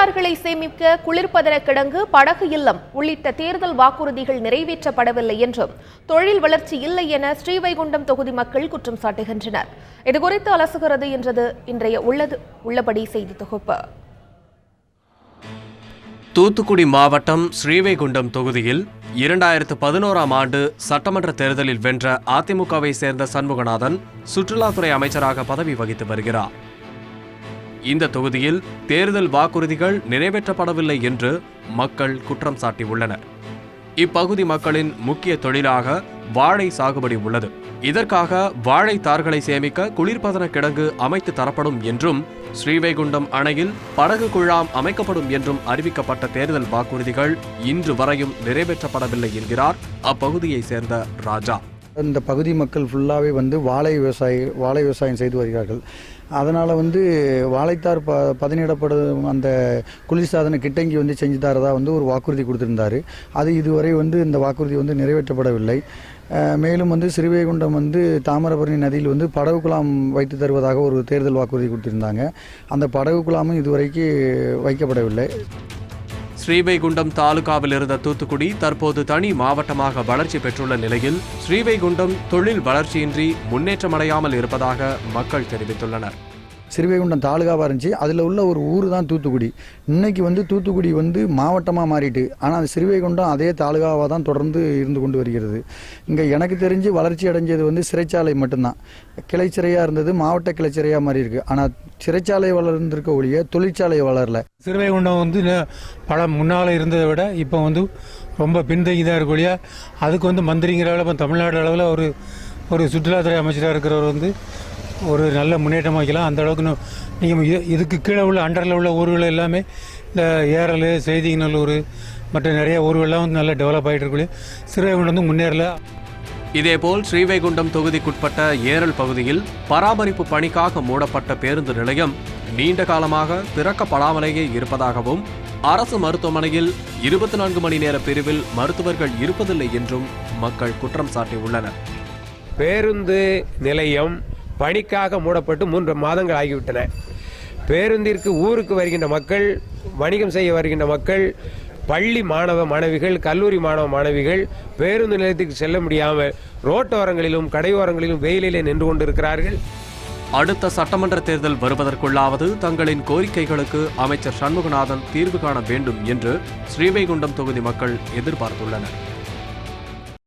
வாழைத்தார்களை சேமிக்க குளிர்பதன கிடங்கு, படகு இல்லம் உள்ளிட்ட தேர்தல் வாக்குறுதிகள் நிறைவேற்றப்படவில்லை என்றும் தொழில் வளர்ச்சி இல்லை என ஸ்ரீவைகுண்டம் தொகுதி மக்கள் குற்றம் சாட்டுகின்றனர். இதுகுறித்து அலசுகிறது என்றது இன்றைய உள்ளபடி செய்தி தொகுப்பு. தூத்துக்குடி மாவட்டம் ஸ்ரீவைகுண்டம் தொகுதியில் 2011ஆம் ஆண்டு சட்டமன்ற தேர்தலில் வென்ற அதிமுகவை சேர்ந்த சண்முகநாதன் சுற்றுலாத்துறை அமைச்சராக பதவி வகித்து வருகிறார். இந்த தொகுதியில் தேர்தல் வாக்குறுதிகள் நிறைவேற்றப்படவில்லை என்று மக்கள் குற்றம் சாட்டியுள்ளனர். இப்பகுதி மக்களின் முக்கிய தொழிலாக வாழை சாகுபடி உள்ளது. இதற்காக வாழைத்தார்களை சேமிக்க குளிர்பதன கிடங்கு அமைத்து தரப்படும் என்றும், ஸ்ரீவைகுண்டம் அணையில் படகு குழாம் அமைக்கப்படும் என்றும் அறிவிக்கப்பட்ட தேர்தல் வாக்குறுதிகள் இன்று வரையும் நிறைவேற்றப்படவில்லை என்கிறார் அப்பகுதியை சேர்ந்த ராஜா. இந்த பகுதி மக்கள் ஃபுல்லாகவே வாழை விவசாயம் செய்து வருகிறார்கள். அதனால் வாழைத்தார் பதனிடப்படும் அந்த குளிர்சாதன கிட்டங்கி செஞ்சு தரதா ஒரு வாக்குறுதி கொடுத்திருந்தாரு. அது இதுவரை இந்த வாக்குறுதி நிறைவேற்றப்படவில்லை. மேலும் ஸ்ரீவைகுண்டம் தாமிரபரணி நதியில் படகு குழாம் வைத்து தருவதாக ஒரு தேர்தல் வாக்குறுதி கொடுத்திருந்தாங்க. அந்த படகு குழாமும் இதுவரைக்கு வைக்கப்படவில்லை. ஸ்ரீவைகுண்டம் தாலுகாவில் இருந்த தூத்துக்குடி தற்போது தனி மாவட்டமாக வளர்ச்சி பெற்றுள்ள நிலையில் ஸ்ரீவைகுண்டம் தொழில் வளர்ச்சியின்றி முன்னேற்றமடையாமல் இருப்பதாக மக்கள் தெரிவித்துள்ளனர். ஸ்ரீவைகுண்டம் தாலுகாவாக இருந்துச்சு. அதில் உள்ள ஒரு ஊர் தான் தூத்துக்குடி. இன்னைக்கு தூத்துக்குடி மாவட்டமாக மாறிட்டு, ஆனால் ஸ்ரீவைகுண்டம் அதே தாலுகாவாக தான் தொடர்ந்து இருந்து கொண்டு வருகிறது. இங்கே எனக்கு தெரிஞ்சு வளர்ச்சி அடைஞ்சது சிறைச்சாலை மட்டும்தான். கிளைச்சிறையாக இருந்தது மாவட்ட கிளைச்சிறையாக மாறி இருக்கு. ஆனால் சிறைச்சாலை வளர்ந்திருக்க ஒழிய தொழிற்சாலை வளரல. ஸ்ரீவைகுண்டம் பல முன்னால் இருந்ததை விட இப்போ ரொம்ப பின்தங்கி தான் இருக்க ஒழிய அதுக்கு மந்திரிங்கிற அளவில் தமிழ்நாடு அளவில் ஒரு சுற்றுலாத்துறை அமைச்சராக இருக்கிறவர் ஒரு நல்ல முன்னேற்றம் வைக்கலாம். அந்த அளவுக்கு நீங்கள் இதுக்கு கீழே உள்ள அண்டரில் உள்ள ஊர்கள் எல்லாமே இந்த ஏரல், செய்திநல்லூர் மற்ற நிறைய ஊர்கள்லாம் நல்ல டெவலப் ஆகிட்டு இருக்கக்கூடிய ஸ்ரீவைகுண்டம் முன்னேறல. இதேபோல் ஸ்ரீவைகுண்டம் தொகுதிக்குட்பட்ட ஏரல் பகுதியில் பராமரிப்பு பணிக்காக மூடப்பட்ட பேருந்து நிலையம் நீண்ட காலமாக திறக்கப்படாமலேயே இருப்பதாகவும், அரசு மருத்துவமனையில் 24 மணி நேர பிரிவில் மருத்துவர்கள் இருப்பதில்லை என்றும் மக்கள் குற்றம் சாட்டியுள்ளனர். பேருந்து நிலையம் பணிக்காக மூடப்பட்டு 3 மாதங்கள் ஆகிவிட்டன. பேருந்திற்கு ஊருக்கு வருகின்ற மக்கள், வணிகம் செய்ய வருகின்ற மக்கள், பள்ளி மாணவ மாணவிகள், கல்லூரி மாணவ மாணவிகள் பேருந்து நிலையத்துக்கு செல்ல முடியாமல் ரோட்டோரங்களிலும் கடையோரங்களிலும் வெயிலிலே நின்று கொண்டிருக்கிறார்கள். அடுத்த சட்டமன்ற தேர்தல் வருவதற்குள்ளாவது தங்களின் கோரிக்கைகளுக்கு அமைச்சர் சண்முகநாதன் தீர்வு காண வேண்டும் என்று ஸ்ரீவைகுண்டம் தொகுதி மக்கள் எதிர்பார்த்துள்ளனர்.